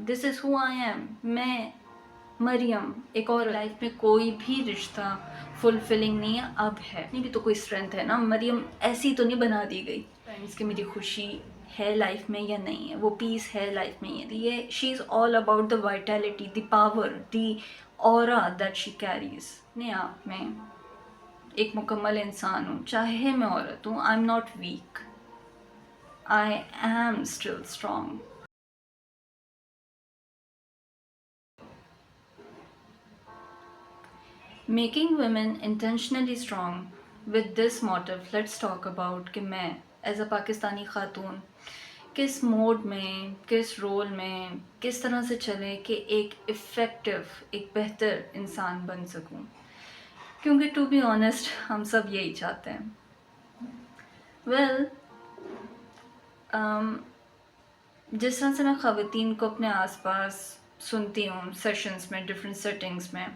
This is who I am, मैं मरियम। एक और लाइफ में कोई भी रिश्ता फुलफिलिंग नहीं है, अब है नहीं भी तो कोई स्ट्रेंथ है ना। मरियम ऐसी तो नहीं बना दी गई फ्रेंड्स कि मेरी खुशी है लाइफ में या नहीं है, वो पीस है लाइफ में या नहीं। ये she is all about the vitality, the power, the aura that she carries. अपने आप में एक मुकम्मल इंसान हूँ, चाहे मैं औरत हूँ। I am not weak, I am still strong. Making women intentionally strong with this motive, let's talk about कि मैं एज अ पाकिस्तानी ख़ातून किस मोड में, किस रोल में, किस तरह से चले कि एक इफ़ेक्टिव, एक बेहतर इंसान बन सकूं। क्योंकि टू बी ऑनेस्ट हम सब यही चाहते हैं। वेल जिस तरह से मैं ख़वातीन को अपने आसपास सुनती हूँ सेशंस में, डिफरेंट सेटिंग्स में,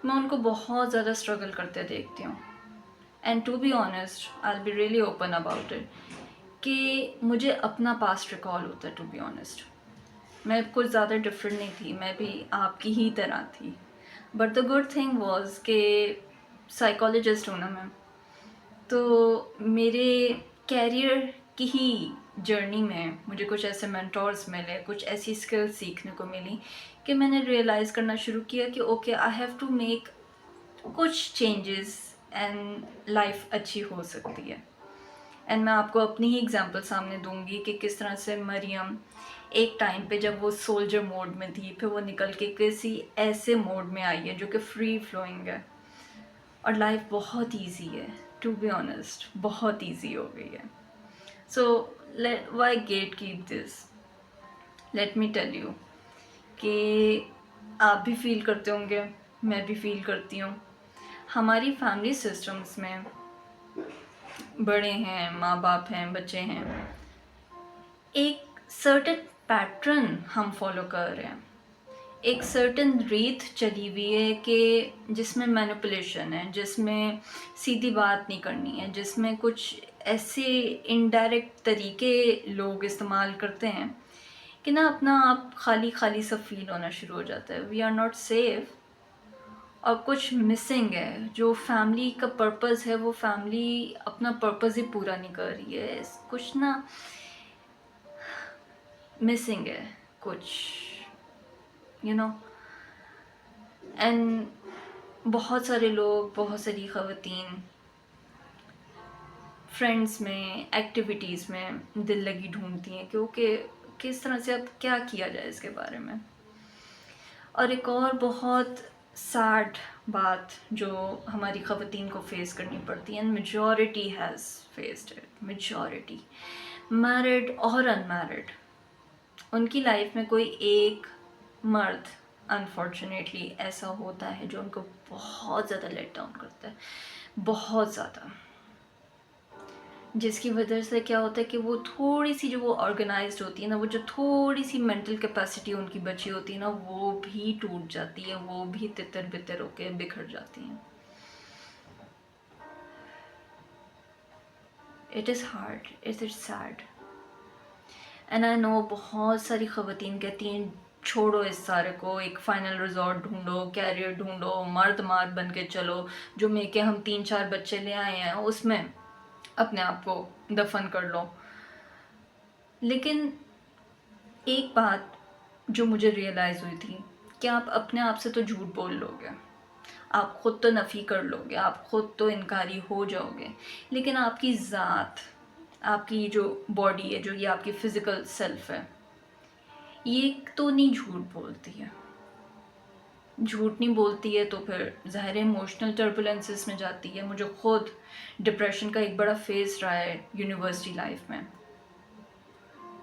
मैं उनको बहुत ज़्यादा स्ट्रगल करते देखती हूँ। And to be honest I will be really open about it कि मुझे अपना पास्ट रिकॉल होता है। टू बी ऑनेस्ट मैं कुछ ज़्यादा डिफरेंट नहीं थी, मैं भी आपकी ही तरह थी। But the good thing was कि साइकोलॉजिस्ट हूँ ना मैं, तो मेरे कैरियर की ही जर्नी में मुझे कुछ ऐसे मेंटोर्स मिले, कुछ ऐसी स्किल्स सीखने को मिली कि मैंने रियलाइज़ करना शुरू किया कि okay I have to make कुछ चेंजेस एंड लाइफ अच्छी हो सकती है। एंड मैं आपको अपनी ही एग्जांपल सामने दूंगी कि किस तरह से मरियम एक टाइम पे जब वो सोल्जर मोड में थी, फिर वो निकल के किसी ऐसे मोड में आई है जो कि फ्री फ्लोइंग है, और लाइफ बहुत इजी है। टू बी ऑनेस्ट बहुत इजी हो गई है। So why get keep this, let me tell you कि आप भी फील करते होंगे, मैं भी फील करती हूँ। हमारी फैमिली सिस्टम्स में बड़े हैं, माँ बाप हैं, बच्चे हैं, एक सर्टेन पैटर्न हम फॉलो कर रहे हैं, एक सर्टेन रीत चली हुई है कि जिसमें मैनिपुलेशन है, जिसमें सीधी बात नहीं करनी है, जिसमें कुछ ऐसे इनडायरेक्ट तरीके लोग इस्तेमाल करते हैं कि ना अपना आप खाली खाली सा फील होना शुरू हो जाता है। वी आर नॉट सेफ, और कुछ मिसिंग है। जो फैमिली का पर्पस है, वो फैमिली अपना पर्पस ही पूरा नहीं कर रही है, कुछ ना मिसिंग है कुछ, यू नो। एंड बहुत सारे लोग, बहुत सारी ख़वातीन फ्रेंड्स में, एक्टिविटीज़ में दिल लगी ढूंढती हैं क्योंकि किस तरह से अब क्या किया जाए इसके बारे में। और एक और बहुत सैड बात जो हमारी ख़वातीन को फेस करनी पड़ती है, and majority has faced it, majority married और अनमैरिड, उनकी लाइफ में कोई एक मर्द अनफॉर्चुनेटली ऐसा होता है जो उनको बहुत ज़्यादा लेट डाउन करता है, बहुत ज़्यादा। जिसकी वजह से क्या होता है कि वो थोड़ी सी जो वो ऑर्गेनाइज्ड होती है ना, वो जो थोड़ी सी मेंटल कैपेसिटी उनकी बची होती है ना, वो भी टूट जाती है, वो भी तितर बितर होके बिखर जाती हैं। It is hard, it is sad, and I know बहुत सारी ख़वातीन कहती हैं छोड़ो इस सारे को, एक फ़ाइनल रिजॉर्ट ढूंढो, कैरियर ढूंढो, मर्द मार बन के चलो, जो में के हम 3-4 बच्चे ले आए हैं उसमें अपने आप को दफन कर लो। लेकिन एक बात जो मुझे रियलाइज़ हुई थी कि आप अपने आप से तो झूठ बोल लोगे, आप ख़ुद तो नफ़ी कर लोगे, आप ख़ुद तो इनकारी हो जाओगे, लेकिन आपकी ज़ात, आपकी जो बॉडी है, जो ये आपकी फ़िज़िकल सेल्फ़ है, ये तो नहीं झूठ बोलती है। झूठ नहीं बोलती है तो फिर ज़ाहिर इमोशनल टर्बुलेंसेस में जाती है। मुझे ख़ुद डिप्रेशन का एक बड़ा फेज़ रहा है यूनिवर्सिटी लाइफ में,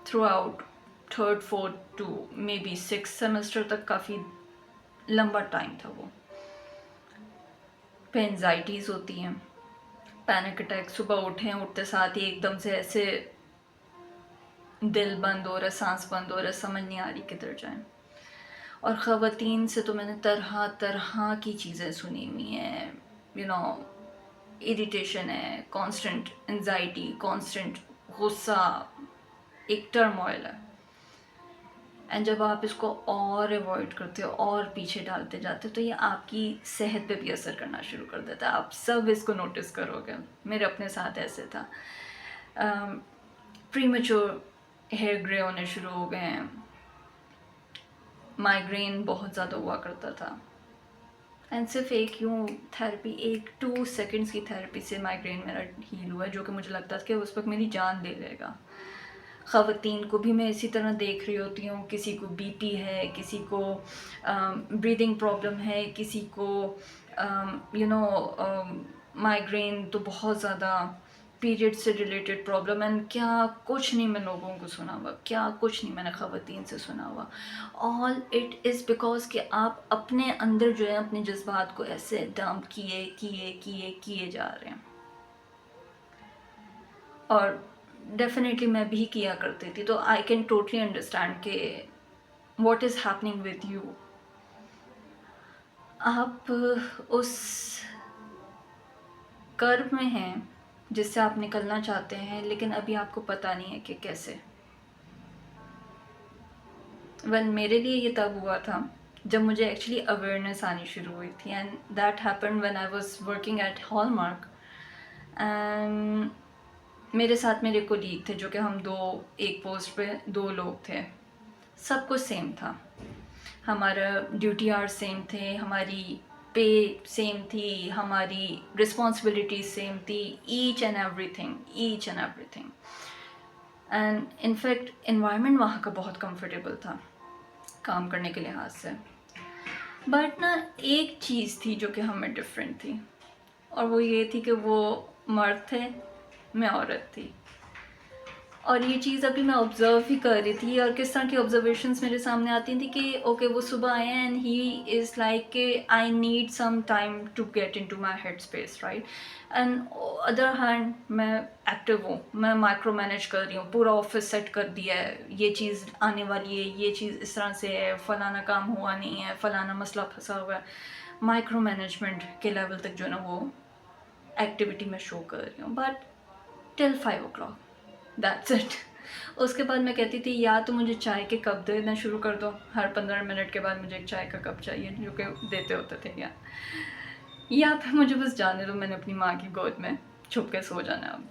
throughout 3rd 4th to maybe 6th semester तक, काफ़ी लंबा टाइम था वो। पे एंजाइटीज़ होती हैं, पैनिक अटैक, सुबह उठते साथ ही एकदम से ऐसे दिल बंद हो रहा है, सांस बंद हो रहा है, समझ नहीं आ रही किधर जाएं। और ख़वातीन से तो मैंने तरह तरह की चीज़ें सुनी हुई हैं, यू नो, इरिटेशन है, कांस्टेंट एंजाइटी, कांस्टेंट गुस्सा, एक टर्मोइल है। اینڈ جب آپ اس کو اور ایوائڈ کرتے ہو اور پیچھے ڈالتے جاتے ہو تو یہ آپ کی صحت پہ بھی اثر کرنا شروع کر دیتا ہے. آپ سب اس کو نوٹس کرو گے. میرے اپنے ساتھ ایسے تھا. پری میچور ہیئر گرے ہونے شروع ہو گئے ہیں. مائیگرین بہت زیادہ ہوا کرتا تھا. اینڈ صرف ایک یوں تھیراپی 2 سیکنڈس کی تھیراپی سے مائیگرین میرا ہیل ہوا ہے، جو کہ مجھے لگتا تھا کہ اس وقت میری جان لے لے گا. خواتین کو بھی میں اسی طرح دیکھ رہی ہوتی ہوں. کسی کو بی پی ہے، کسی کو بریدنگ پرابلم ہے، کسی کو مائیگرین تو بہت زیادہ پیریڈ سے ریلیٹڈ پرابلم. اینڈ کیا کچھ نہیں میں لوگوں کو سنا ہوا، کیا کچھ نہیں میں نے خواتین سے سنا ہوا. آل اٹ از بیکاز کہ آپ اپنے اندر جو ہے اپنے جذبات کو ایسے ڈمپ کیے جا رہے ہیں. اور ڈیفینیٹلی میں بھی کیا کرتی تھی. تو آئی کین ٹوٹلی انڈرسٹینڈ کہ what is happening with you. آپ اس کرب میں ہیں جس سے آپ نکلنا چاہتے ہیں، لیکن ابھی آپ کو پتہ نہیں ہے کہ کیسے. میرے لیے یہ تب ہوا تھا جب مجھے ایکچولی اویئرنیس آنی شروع ہوئی تھی. And that happened when I was working at Hallmark. And میرے ساتھ میرے کولیگ تھے جو کہ ہم ایک پوسٹ پہ 2 لوگ تھے. سب کچھ سیم تھا. ہمارا ڈیوٹی آور سیم تھے، ہماری پے سیم تھی، ہماری رسپانسبلٹیز سیم تھی. ایچ اینڈ ایوری تھنگ. اینڈ انفیکٹ انوائرمنٹ وہاں کا بہت کمفرٹیبل تھا کام کرنے کے لحاظ سے. بٹ نا ایک چیز تھی جو کہ ہمیں ڈفرینٹ تھی، اور وہ یہ تھی کہ وہ مرد تھے، میں عورت تھی. اور یہ چیز ابھی میں آبزرو ہی کر رہی تھی، اور کس طرح کی آبزرویشنس میرے سامنے آتی تھیں کہ اوکے وہ صبح آئے ہیں اینڈ ہی از لائک کہ I need some time to get in to my head space, right. And other hand میں ایکٹیو ہوں، میں مائکرو مینیج کر رہی ہوں، پورا آفس سیٹ کر دیا ہے، یہ چیز آنے والی ہے، یہ چیز اس طرح سے ہے، فلانا کام ہوا نہیں ہے، فلانا مسئلہ پھنسا ہوا ہے. مائکرو مینجمنٹ کے لیول تک جو ہے نا وہ ایکٹیویٹی میں شو کر رہی ہوں. But till 5 o'clock that's it. اس کے بعد میں کہتی تھی یا تو مجھے چائے کے کپ دینا شروع کر دو، ہر 15 منٹ کے بعد مجھے ایک چائے کا کپ چاہیے، جو کہ دیتے ہوتے تھے. یا پھر مجھے بس جانے دو، میں نے اپنی ماں کی گود میں چھپ کے سو جانا اب.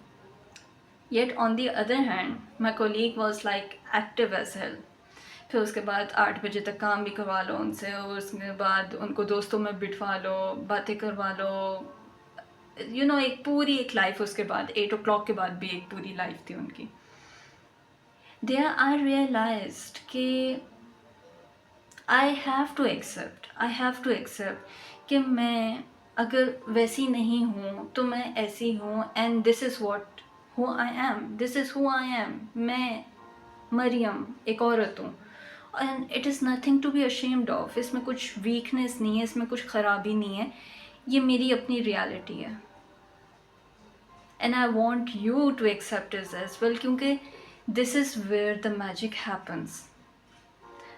Yet on the other hand my colleague was like active as hell. پھر اس کے بعد 8 بجے تک کام بھی کروا لو ان سے، اور اس کے بعد ان کو دوستوں میں بٹھوا لو، باتیں کروا لو. ایک لائف. اس کے بعد 8 o'clock کے بعد بھی ایک پوری لائف تھی ان کی. There I realized کہ I have to accept کہ میں اگر ویسی نہیں ہوں تو میں ایسی ہوں. and this is who I am. میں مریم ایک عورت ہوں. and it is nothing to be ashamed of. اس میں کچھ ویکنیس نہیں ہے، اس میں کچھ خرابی نہیں ہے، یہ میری اپنی ریالٹی ہے. and I want you to accept it as well، کیونکہ this is where the magic happens.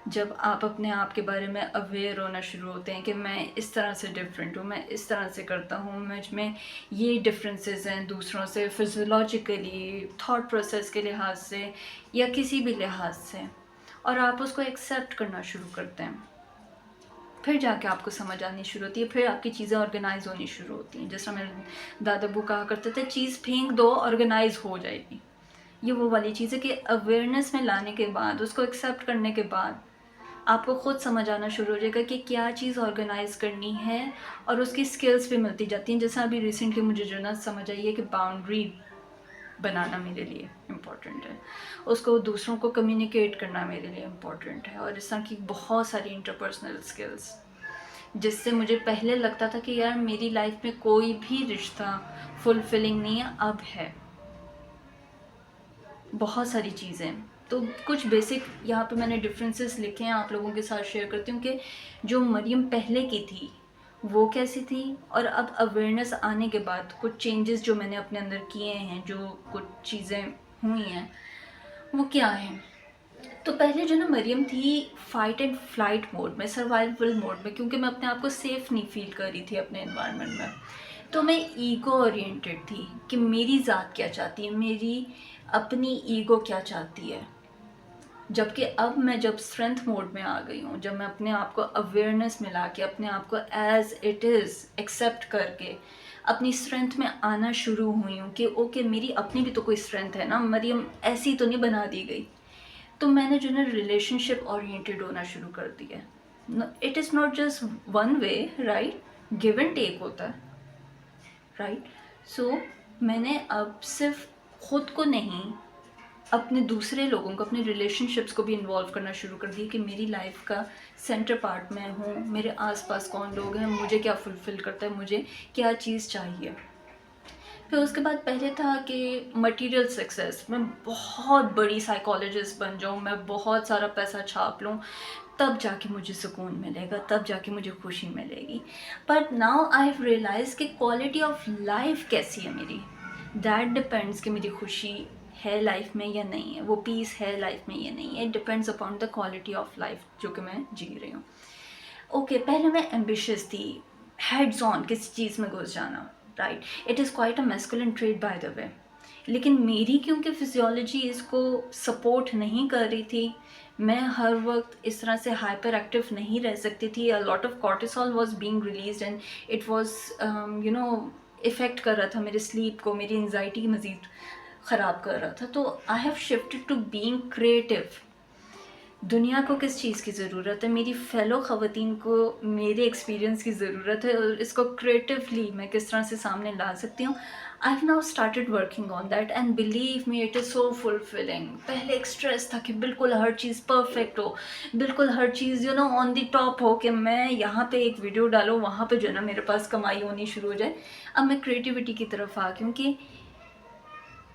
جب آپ اپنے آپ کے بارے میں اویئر ہونا شروع ہوتے ہیں کہ میں اس طرح سے ڈفرینٹ ہوں، میں اس طرح سے کرتا ہوں، مجھ میں یہ ڈفرینسز ہیں دوسروں سے، فزیولوجیکلی، تھاٹ پروسیس کے لحاظ سے یا کسی بھی لحاظ سے، اور آپ اس کو ایکسیپٹ کرنا شروع کرتے ہیں، پھر جا کے آپ کو سمجھ آنی شروع ہوتی ہے، پھر آپ کی چیزیں آرگنائز ہونی شروع ہوتی ہیں. جس طرح میرے دادا ابو کہا کرتے تھے، چیز پھینک دو آرگنائز ہو جائے گی. یہ وہ والی چیز ہے کہ اویئرنیس میں لانے کے بعد، اس کو ایکسیپٹ کرنے کے بعد آپ کو خود سمجھ آنا شروع ہو جائے گا کہ کیا چیز آرگنائز کرنی ہے، اور اس کی سکلز بھی ملتی جاتی ہیں. جیسا ابھی ریسنٹلی مجھے جو نا سمجھ آئی ہے کہ باؤنڈری بنانا میرے لیے امپورٹنٹ ہے، اس کو دوسروں کو کمیونیکیٹ کرنا میرے لیے امپورٹنٹ ہے، اور اس طرح کی بہت ساری انٹرپرسنل سکلز جس سے مجھے پہلے لگتا تھا کہ یار میری لائف میں کوئی بھی رشتہ فلفلنگ نہیں ہے، اب ہے بہت ساری چیزیں. تو کچھ بیسک یہاں پہ میں نے ڈفرینسز لکھے ہیں، آپ لوگوں کے ساتھ شیئر کرتی ہوں کہ جو مریم پہلے کی تھی وہ کیسی تھی، اور اب اویئرنیس آنے کے بعد کچھ چینجز جو میں نے اپنے اندر کیے ہیں، جو کچھ چیزیں ہوئی ہیں وہ کیا ہیں. تو پہلے جو نا مریم تھی فائٹ اینڈ فلائٹ موڈ میں، سروائیول موڈ میں، کیونکہ میں اپنے آپ کو سیف نہیں فیل کر رہی تھی اپنے انوائرمنٹ میں. تو میں ایگو اورینٹیڈ تھی کہ میری ذات کیا چاہتی ہے، میری اپنی ایگو کیا چاہتی ہے. जबकि अब मैं जब स्ट्रेंथ मोड में आ गई हूँ, जब मैं अपने आप को अवेयरनेस मिला के अपने आप को एज इट इज़ एक्सेप्ट करके अपनी स्ट्रेंथ में आना शुरू हुई हूँ कि ओके मेरी अपनी भी तो कोई स्ट्रेंथ है ना, मरियम ऐसी तो नहीं बना दी गई, तो मैंने जो है रिलेशनशिप ओरिएंटेड होना शुरू कर दिया। It is not just one way, right, give and take होता है, राइट। सो मैंने अब सिर्फ खुद को नहीं, अपने दूसरे लोगों को, अपने रिलेशनशिप्स को भी इन्वॉल्व करना शुरू कर दिया कि मेरी लाइफ का सेंटर पार्ट मैं हूँ, मेरे आसपास कौन लोग हैं, मुझे क्या फुलफ़िल करता है, मुझे क्या चीज़ चाहिए। फिर उसके बाद पहले था कि मटेरियल सक्सेस, मैं बहुत बड़ी साइकोलॉजिस्ट बन जाऊँ, मैं बहुत सारा पैसा छाप लूँ, तब जाके मुझे सुकून मिलेगा, तब जाके मुझे खुशी मिलेगी। But now I have realize कि क्वालिटी ऑफ लाइफ कैसी है मेरी, दैट डिपेंड्स कि मेरी खुशी है लाइफ में या नहीं है, वो पीस है लाइफ में या नहीं है, it depends upon the quality of life जो कि मैं जी रही हूँ। ओके, पहले मैं एम्बिशियस थी, हेड्स ऑन किसी चीज़ में घुस जाना, right, it is quite a masculine trait by the way. लेकिन मेरी क्योंकि फिजियोलॉजी इसको सपोर्ट नहीं कर रही थी, मैं हर वक्त इस तरह से हाइपर एक्टिव नहीं रह सकती थी। A lot of cortisol was being released and it was effect कर रहा था मेरे स्लीप को, मेरी एंजाइटी मज़ीद ख़राब कर रहा था। तो I have shifted to being creative. दुनिया को किस चीज़ की ज़रूरत है, मेरी फ़ेलो ख़वातीन को मेरे एक्सपीरियंस की ज़रूरत है, और इसको क्रिएटिवली मैं किस तरह से सामने ला सकती हूँ। I have now started working on that and believe me it is so fulfilling. पहले एक स्ट्रेस था कि बिल्कुल हर चीज़ परफेक्ट हो, बिल्कुल हर चीज़ ऑन दी टॉप हो, कि मैं यहाँ पे एक वीडियो डालूँ, वहाँ पे जो है ना मेरे पास कमाई होनी शुरू हो जाए। अब मैं क्रिएटिविटी की तरफ आ, क्योंकि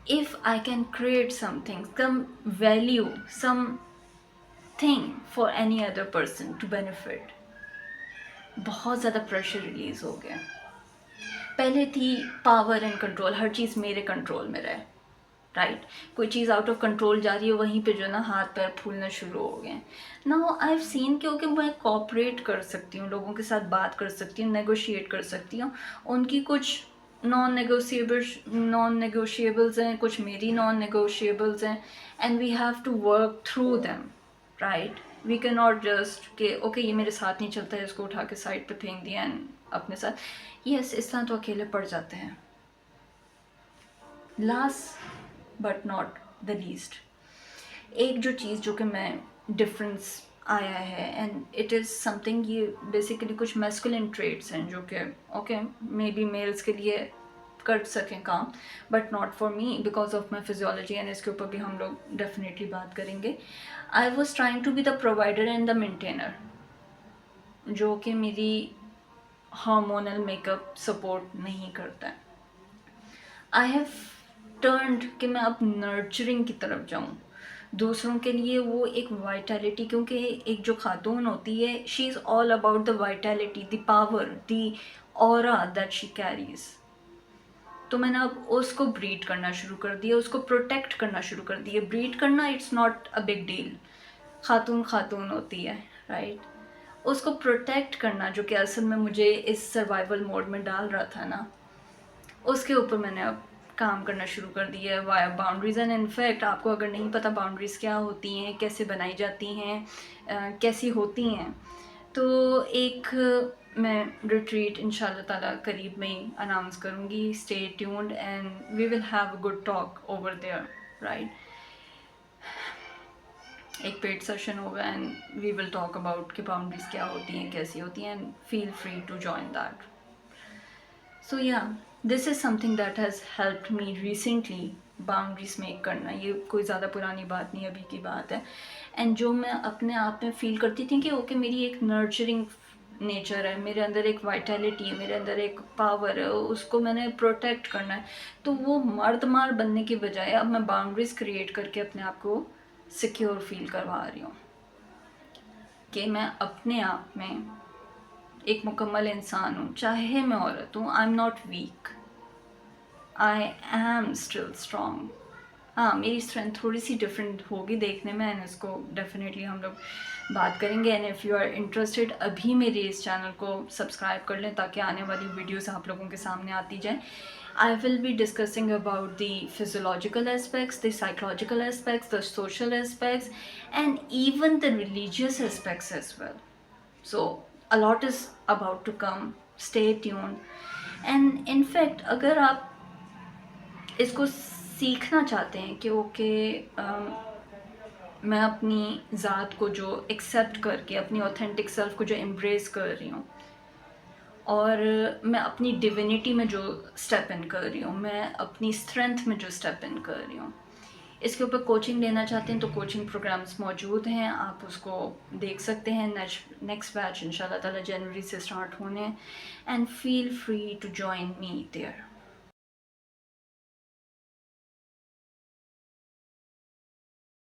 if I can create something, some value, some thing for any other person to benefit, बहुत ज़्यादा प्रेशर रिलीज़ हो गया। पहले थी पावर एंड कंट्रोल, हर चीज़ मेरे कंट्रोल में रहे, राइट, कोई चीज़ आउट ऑफ कंट्रोल जा रही है, वहीं पे जो है ना हाथ पैर फूलना शुरू हो गए। नाउ आई हैव सीन कि ओके मैं कोऑपरेट कर सकती हूँ, लोगों के साथ बात कर सकती हूँ, नेगोशिएट कर सकती हूँ, उनकी कुछ नॉन नेगोशिएबल्स हैं, कुछ मेरी नॉन नेगोशिएबल्स हैं, and we have to work through them, right. We can not just कि ओके ये मेरे साथ नहीं चलता है, इसको उठा के साइड पे फेंक दिया एंड अपने साथ। यस, इस तरह तो अकेले पड़ जाते हैं। Last but not the least, एक जो चीज़ जो कि मैं डिफरेंस आया है, एंड इट इज़ समथिंग, ये बेसिकली कुछ मैस्कुलिन ट्रेट्स हैं जो कि ओके मे बी मेल्स के लिए कर सकें काम, but not for me because of my physiology, and इसके ऊपर भी हम लोग डेफिनेटली बात करेंगे। I was trying to be the provider and the maintainer, जो कि मेरी हार्मोनल मेकअप सपोर्ट नहीं करता है। आई हैव टर्न्ड कि मैं अब नर्चरिंग की तरफ जाऊँ दूसरों के लिए, वो एक वाइटैलिटी, क्योंकि एक जो खातून होती है she is all about the vitality, the power, the aura that she carries. तो मैंने अब उसको ब्रीड करना शुरू कर दिया, उसको प्रोटेक्ट करना शुरू कर दिया। ब्रीड करना it's not a big deal, खातून खातून होती है, राइट। उसको प्रोटेक्ट करना जो कि असल में मुझे इस सर्वाइवल मोड में डाल रहा था ना, उसके ऊपर मैंने अब काम करना शुरू कर दिया है वाया बाउंड्रीज़। एंड इनफैक्ट आपको अगर नहीं पता बाउंड्रीज़ क्या होती हैं, कैसे बनाई जाती हैं, कैसी होती हैं, तो एक मैं रिट्रीट इंशाल्लाह ताला करीब में ही अनाउंस करूँगी। Stay tuned and we will have a good talk over there, right. एक पेड सेशन होगा and we will talk about कि बाउंड्रीज़ क्या होती हैं, कैसी होती हैं, and feel free to join that. So yeah this is something that has helped me recently, boundaries make करना। ये कोई ज़्यादा पुरानी बात नहीं, अभी की बात है। एंड जो मैं अपने आप में फील करती थी कि ओके मेरी एक नर्चरिंग नेचर है, मेरे अंदर एक वाइटैलिटी है, मेरे अंदर एक पावर है, उसको मैंने प्रोटेक्ट करना है। तो वो मर्द मार बनने की बजाय अब मैं बाउंड्रीज क्रिएट करके अपने आप को सिक्योर फील करवा रही हूँ कि मैं अपने आप में एक मुकम्मल इंसान हूँ, चाहे मैं औरत हूँ। I am not weak, I am still strong. हाँ, मेरी स्ट्रेंथ थोड़ी सी डिफरेंट होगी देखने में, एंड इसको डेफिनेटली हम लोग बात करेंगे। And if you are interested, अभी मेरे इस चैनल को सब्सक्राइब कर लें ताकि आने वाली वीडियोस आप लोगों के सामने आती जाए। I will be discussing about the physiological aspects, the psychological aspects, the social aspects, and even the religious aspects as well. So, a lot is about to come. Stay tuned. And in fact, अगर आप इसको सीखना चाहते हैं कि okay मैं अपनी ज़ात को जो एक्सेप्ट करके अपनी ऑथेंटिक सेल्फ को जो एम्ब्रेस कर रही हूँ और मैं अपनी डिविनिटी में जो स्टेप इन कर रही हूँ, मैं अपनी स्ट्रेंथ में जो स्टेप इन कर रही हूँ, इसके ऊपर कोचिंग लेना चाहते हैं तो कोचिंग प्रोग्राम्स मौजूद हैं, आप उसको देख सकते हैं। नेक्स्ट बैच इंशाल्लाह ताला जनवरी से स्टार्ट होने, and feel free to join me there.